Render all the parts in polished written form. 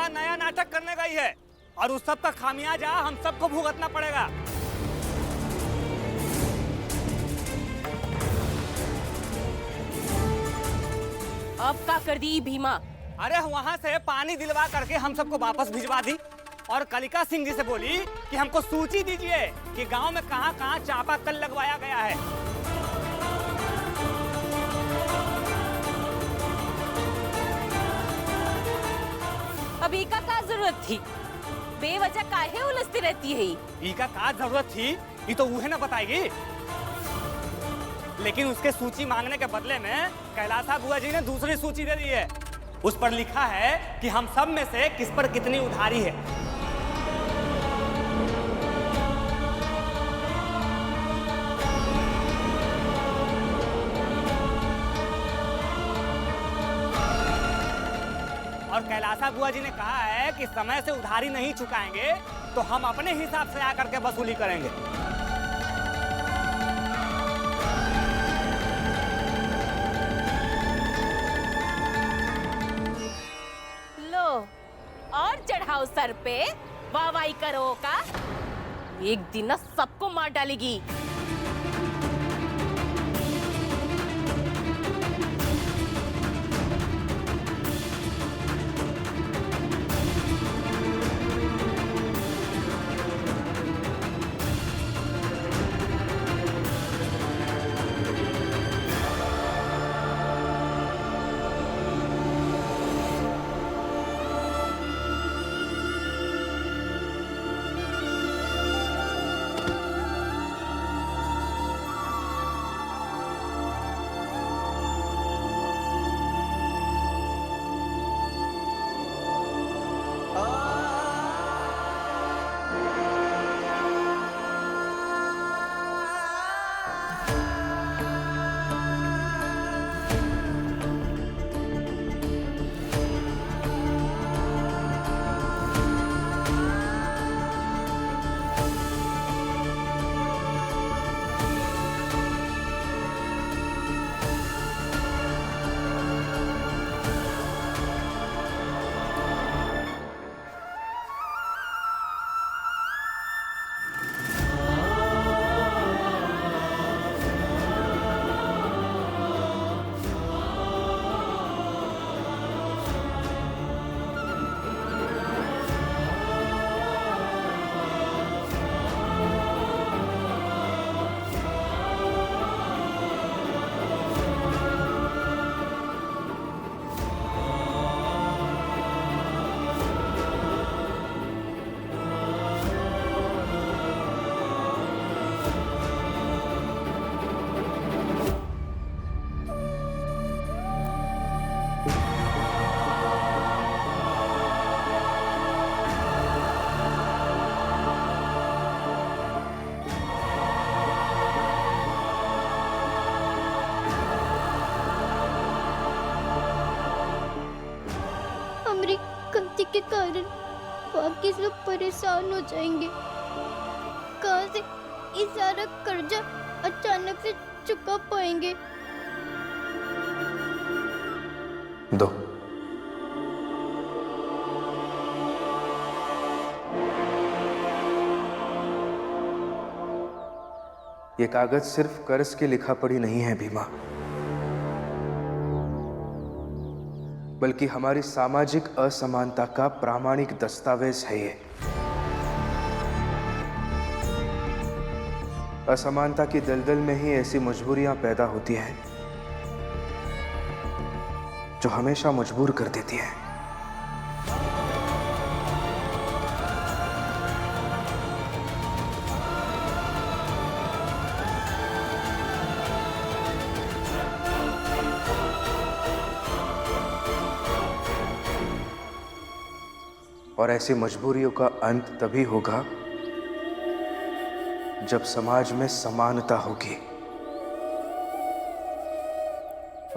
बार नया नाटक करने गई है और उस सब का खामियाजा हम सबको भुगतना पड़ेगा। अब क्या कर दी भीमा? अरे वहाँ से पानी दिलवा करके हम सबको वापस भिजवा दी और कलिका सिंह जी से बोली कि हमको सूची दीजिए कि गांव में कहाँ-कहाँ चापाकल लगवाया गया है। अभी का क्या जरूरत थी? बेवजह काहे उलझती रहती है? इका का जरूरत थी ये तो उन्हें ना बताएगी, लेकिन उसके सूची मांगने के बदले में कैलासा बुआ जी ने दूसरी सूची दे दी है। उस पर लिखा है कि हम सब में से किस पर कितनी उधारी है। और कैलासा बुआ जी ने कहा है कि समय से उधारी नहीं चुकाएंगे तो हम अपने हिसाब से आकर के वसूली करेंगे। लो और चढ़ाओ सर पे, वाहवाही करो का। एक दिन ना सबको मार डालेगी। के कारण बाकी सब परेशान हो जाएंगे। कहाँ से ये सारा कर्जा अचानक से चुका पाएंगे? दो। ये कागज सिर्फ कर्ज की लिखा पढ़ी नहीं है भीमा, बल्कि हमारी सामाजिक असमानता का प्रामाणिक दस्तावेज है। ये असमानता की दलदल में ही ऐसी मजबूरियां पैदा होती हैं जो हमेशा मजबूर कर देती हैं। और ऐसी मजबूरियों का अंत तभी होगा जब समाज में समानता होगी,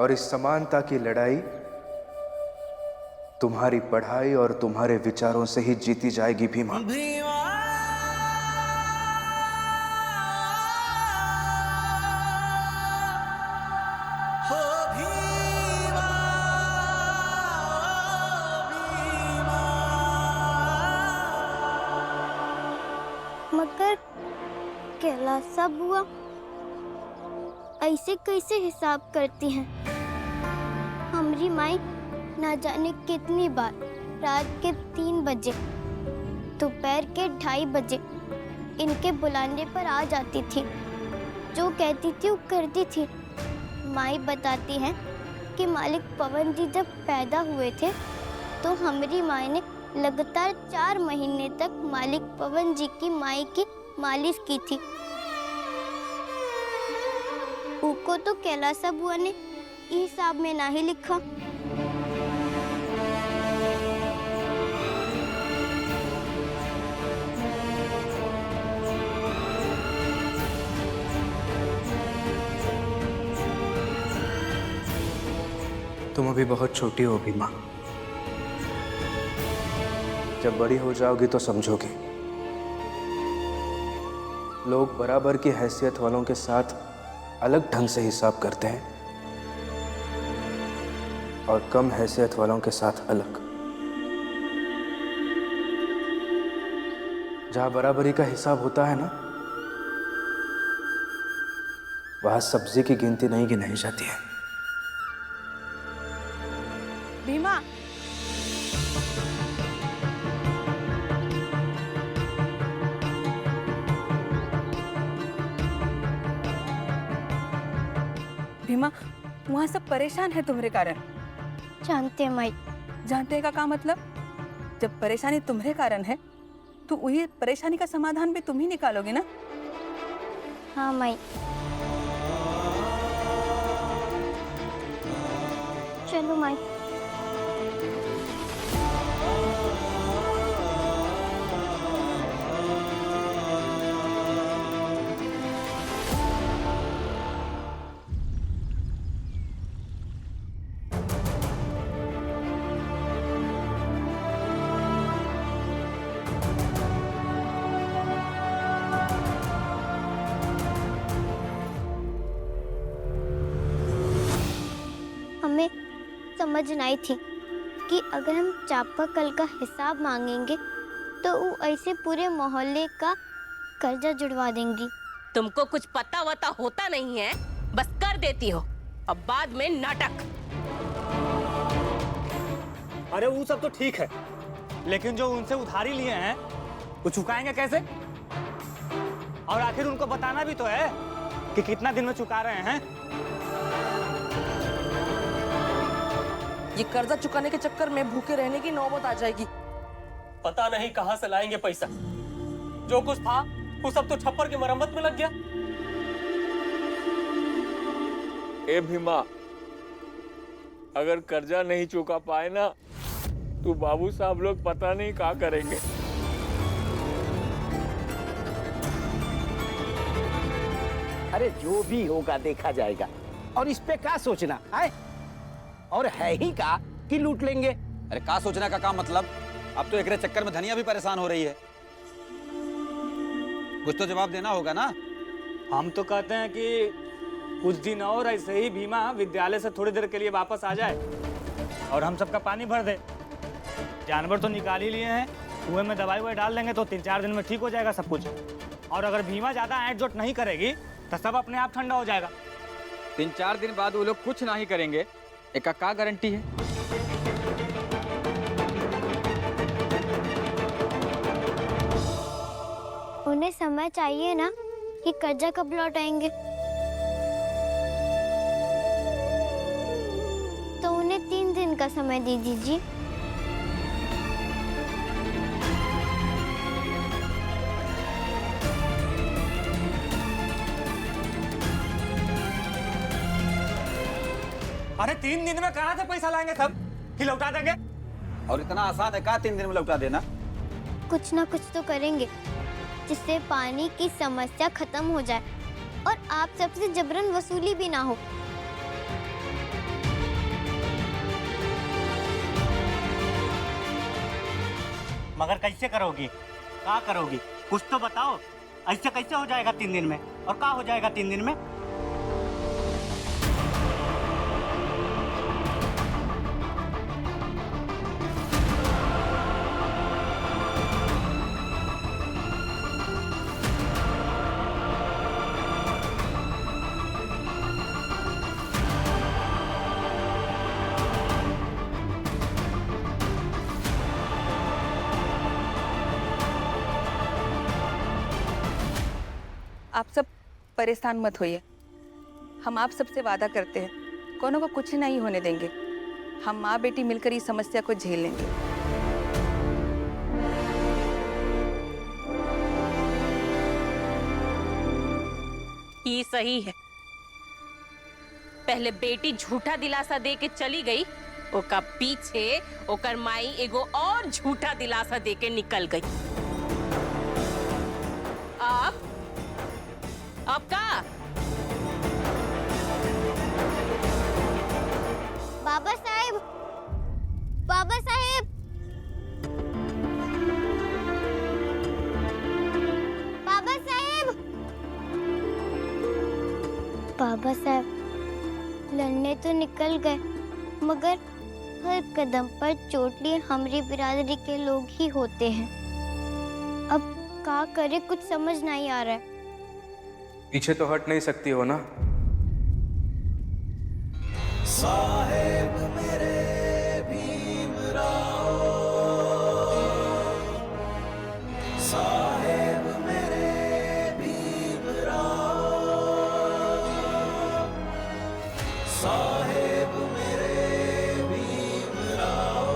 और इस समानता की लड़ाई तुम्हारी पढ़ाई और तुम्हारे विचारों से ही जीती जाएगी भीमा। मगर कैलासा बुआ ऐसे कैसे हिसाब करती हैं? हमारी माई ना जाने कितनी बार रात के 3 बजे, दोपहर के 2:30 बजे इनके बुलाने पर आ जाती थी। जो कहती थी वो करती थी। माई बताती हैं कि मालिक पवन जी जब पैदा हुए थे तो हमारी माई ने लगातार 4 महीने तक मालिक पवन जी की माई की मालिश की थी। उनको तो कैलासा बुआ ने हिसाब में ना ही लिखा। तुम अभी बहुत छोटी हो भीमा। जब बड़ी हो जाओगी तो समझोगी। लोग बराबर की हैसियत वालों के साथ अलग ढंग से हिसाब करते हैं और कम हैसियत वालों के साथ अलग। जहां बराबरी का हिसाब होता है ना, वहां सब्जी की गिनती नहीं गिनाई जाती है। भीमा, भीमा, वहाँ सब परेशान है तुम्हारे कारण। जानते हैं माई। जानते का क्या मतलब? जब परेशानी तुम्हारे कारण है तो वही परेशानी का समाधान भी तुम ही निकालोगे ना। हाँ माई। चलो माई। हमें समझ नहीं थी कि अगर हम चापाकल का हिसाब मांगेंगे तो वो ऐसे पूरे मोहल्ले का कर्जा जुड़वा देंगी। तुमको कुछ पता वता होता नहीं है, बस कर देती हो, अब बाद में नाटक। अरे वो सब तो ठीक है, लेकिन जो उनसे उधारी लिए हैं वो चुकाएंगे कैसे? और आखिर उनको बताना भी तो है कि कितना दिन में चुका रहे हैं। ये कर्जा चुकाने के चक्कर में भूखे रहने की नौबत आ जाएगी। पता नहीं कहां से लाएंगे पैसा। जो कुछ था वो सब तो छप्पर की मरम्मत में लग गया। ए भीमा, अगर कर्जा नहीं चुका पाए ना तो बाबू साहब लोग पता नहीं क्या करेंगे। अरे जो भी होगा देखा जाएगा, और इस पे क्या सोचना है? और है ही का कि लूट लेंगे। अरे का सोचने का काम मतलब? अब तो एकरे चक्कर में धनिया भी परेशान हो रही है। कुछ तो जवाब देना होगा ना। हम तो कहते हैं कि कुछ दिन और ऐसे ही भीमा विद्यालय से थोड़ी देर के लिए वापस आ जाए और हम सबका पानी भर दे। जानवर तो निकाल ही लिए हैं, कुएं में दवाई ववाई डाल देंगे तो 3-4 दिन में ठीक हो जाएगा सब कुछ। और अगर भीमा ज्यादा ऐंठ जोट नहीं करेगी तो सब अपने आप ठंडा हो जाएगा। 3-4 दिन बाद वो लोग कुछ नहीं करेंगे, एक का गारंटी है? उन्हें समय चाहिए ना कि कर्जा कब लौटाएंगे। तो उन्हें 3 दिन का समय दे दीजिए। अरे 3 दिन में कहाँ से पैसा लाएंगे सब कि लौटा देंगे? और इतना आसान है का 3 दिन में लौटा देना? कुछ ना कुछ तो करेंगे जिससे पानी की समस्या खत्म हो जाए और आप सबसे जबरन वसूली भी ना हो। मगर कैसे करोगी? क्या करोगी? कुछ तो बताओ। ऐसे कैसे हो जाएगा 3 दिन में? और क्या हो जाएगा 3 दिन में? आप सब परेशान मत होइए। हम आप सबसे वादा करते हैं, कोनो को कुछ नहीं होने देंगे। हम माँ बेटी मिलकर इस समस्या को झेल लेंगे। ये सही है। पहले बेटी झूठा दिलासा दे के चली गई, ओका पीछे ओकर माई एगो और झूठा दिलासा दे के निकल गई। अब का? बाबा साहेब, बाबा साहेब, बाबा साहेब, बाबा साहेब लड़ने तो निकल गए, मगर हर कदम पर चोटली हमारी बिरादरी के लोग ही होते हैं। अब क्या करे, कुछ समझ नहीं आ रहा है। पीछे तो हट नहीं सकती हो ना? साहेब मेरे भीमराव, साहेब मेरे भीमराव, साहेब मेरे भीमराव।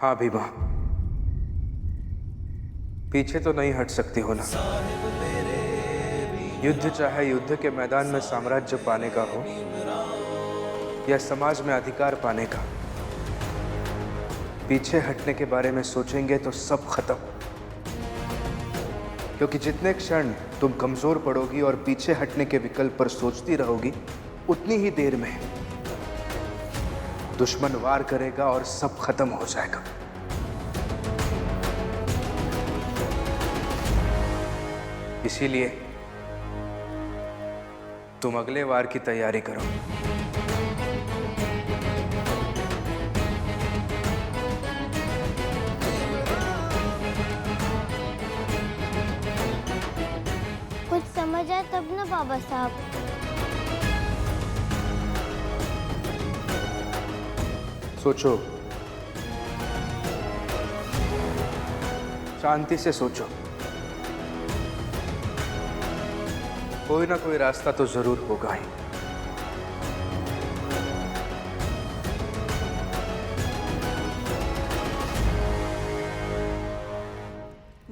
हाँ भीमा, पीछे तो नहीं हट सकती हो ना? युद्ध चाहे युद्ध के मैदान में साम्राज्य पाने का हो या समाज में अधिकार पाने का, पीछे हटने के बारे में सोचेंगे तो सब खत्म। क्योंकि जितने क्षण तुम कमजोर पड़ोगी और पीछे हटने के विकल्प पर सोचती रहोगी, उतनी ही देर में दुश्मन वार करेगा और सब खत्म हो जाएगा। इसीलिए तुम अगले वार की तैयारी करो। कुछ समझ आए तब ना बाबा साहब। सोचो, शांति से सोचो, कोई ना कोई रास्ता तो जरूर होगा ही।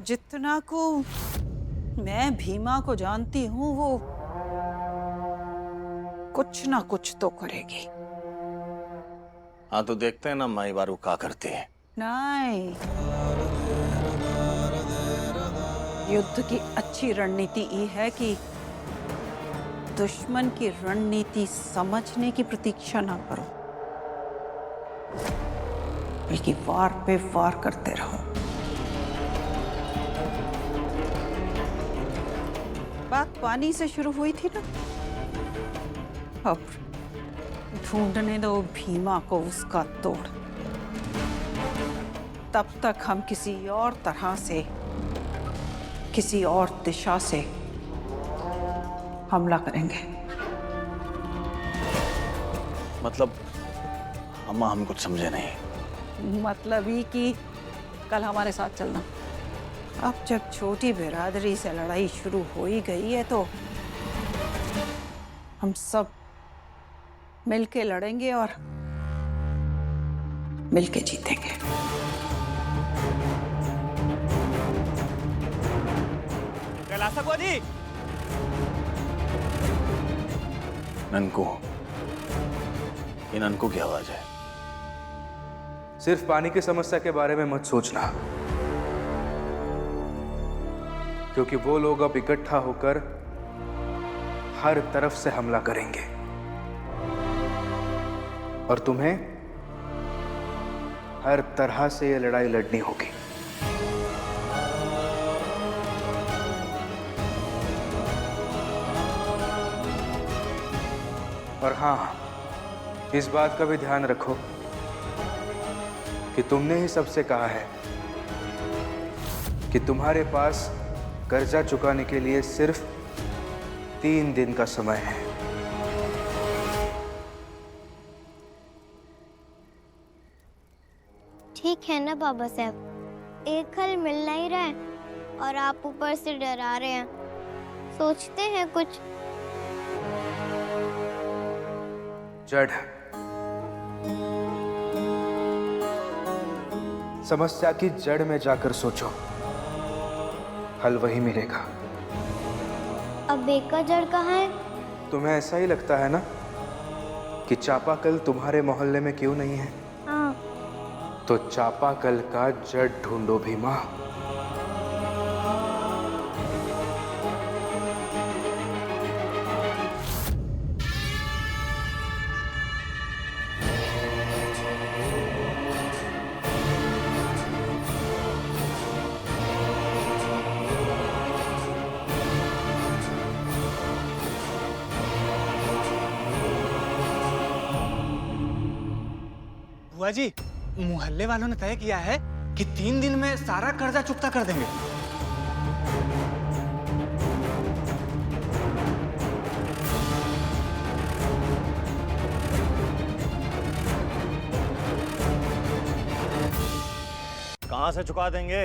जितना को मैं भीमा को जानती हूँ, वो कुछ ना कुछ तो करेगी। हाँ तो देखते हैं ना माई बारू क्या करती है। नहीं, युद्ध की अच्छी रणनीति ये है कि दुश्मन की रणनीति समझने की प्रतीक्षा ना करो, बल्कि वार पे वार करते रहो। बात पानी से शुरू हुई थी ना, अब ढूंढने दो भीमा को उसका तोड़। तब तक हम किसी और तरह से, किसी और दिशा से हमला करेंगे। मतलब अम्मा, हम कुछ समझे नहीं। मतलब ही कि कल हमारे साथ चलना। अब जब छोटी बिरादरी से लड़ाई शुरू हो ही गई है तो हम सब मिलके लड़ेंगे और मिलके जीतेंगे। कैलाश जी, ननकू, ये ननकू की आवाज है। सिर्फ पानी की समस्या के बारे में मत सोचना, क्योंकि वो लोग अब इकट्ठा होकर हर तरफ से हमला करेंगे और तुम्हें हर तरह से ये लड़ाई लड़नी होगी। और हाँ, इस बात का भी ध्यान रखो कि तुमने ही सबसे कहा है कि तुम्हारे पास कर्जा चुकाने के लिए सिर्फ 3 दिन का समय है। ठीक है ना बाबा साहब, एक हल मिल नहीं रहा है और आप ऊपर से डरा रहे हैं। सोचते हैं कुछ। जड़, समस्या की जड़ में जाकर सोचो, हल वही मिलेगा। अब बेका जड़ कहाँ है? तुम्हें ऐसा ही लगता है ना कि चापाकल तुम्हारे मोहल्ले में क्यों नहीं है? हाँ। तो चापाकल का जड़ ढूंढो भीमा। बुआ जी, मोहल्ले वालों ने तय किया है कि 3 दिन में सारा कर्जा चुकता कर देंगे। कहाँ से चुका देंगे?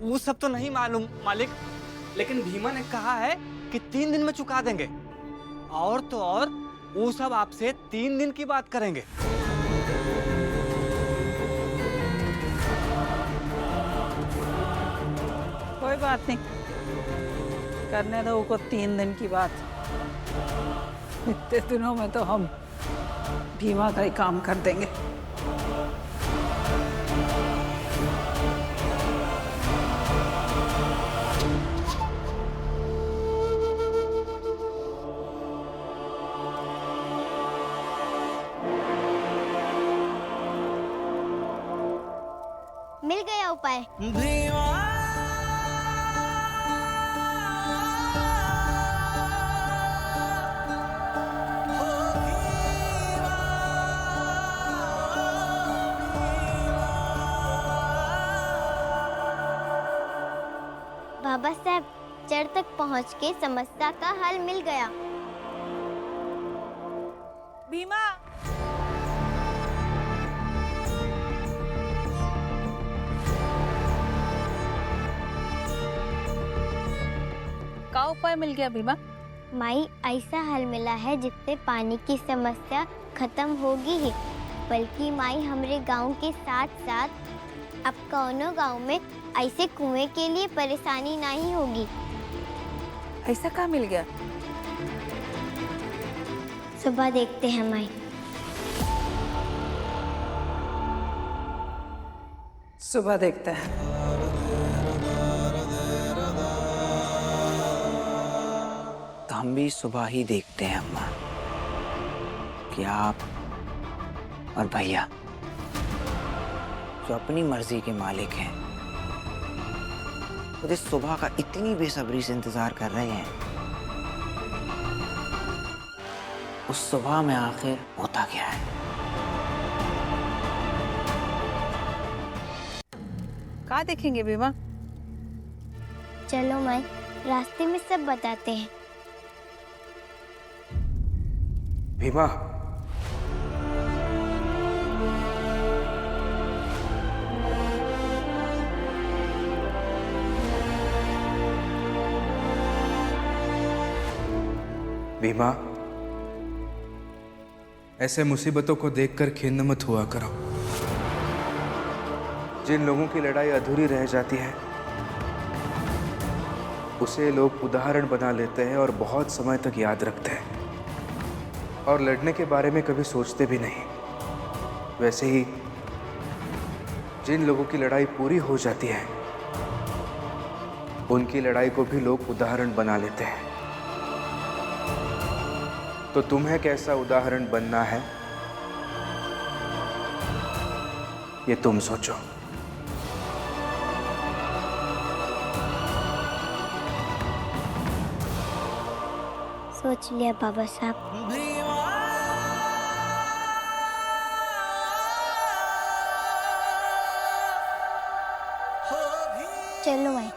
वो सब तो नहीं मालूम मालिक, लेकिन भीमा ने कहा है कि 3 दिन में चुका देंगे। और तो और वो सब आपसे 3 दिन की बात करेंगे। कोई बात नहीं, करने दो को 3 दिन की बात। इतने दिनों में तो हम भीमा का ही काम कर देंगे। मिल गया उपाय। बाबा साहब, जड़ तक पहुंच के समस्या का हल मिल गया। भीमा, का उपाय मिल गया भीमा? माई, ऐसा हल मिला है जिससे पानी की समस्या खत्म होगी ही, बल्कि माई हमारे गांव के साथ साथ अब कौनो गांव में ऐसे कुएं के लिए परेशानी नहीं होगी। ऐसा कहाँ मिल गया? सुबह देखते हैं माई। सुबह देखते हैं। तो हम भी सुबह ही देखते हैं अम्मा कि आप और भैया जो अपनी मर्जी के मालिक हैं, मुझे सुबह का इतनी बेसब्री से इंतजार कर रहे हैं। उस सुबह में आखिर होता क्या है? कहाँ देखेंगे भीमा? चलो माई, रास्ते में सब बताते हैं। भीमा, भीमा, ऐसे मुसीबतों को देखकर खिन्न मत हुआ करो। जिन लोगों की लड़ाई अधूरी रह जाती है उसे लोग उदाहरण बना लेते हैं और बहुत समय तक याद रखते हैं और लड़ने के बारे में कभी सोचते भी नहीं। वैसे ही जिन लोगों की लड़ाई पूरी हो जाती है उनकी लड़ाई को भी लोग उदाहरण बना लेते हैं। तो तुम्हें कैसा उदाहरण बनना है ये तुम सोचो। सोच लिया बाबा साहब। चलो माई।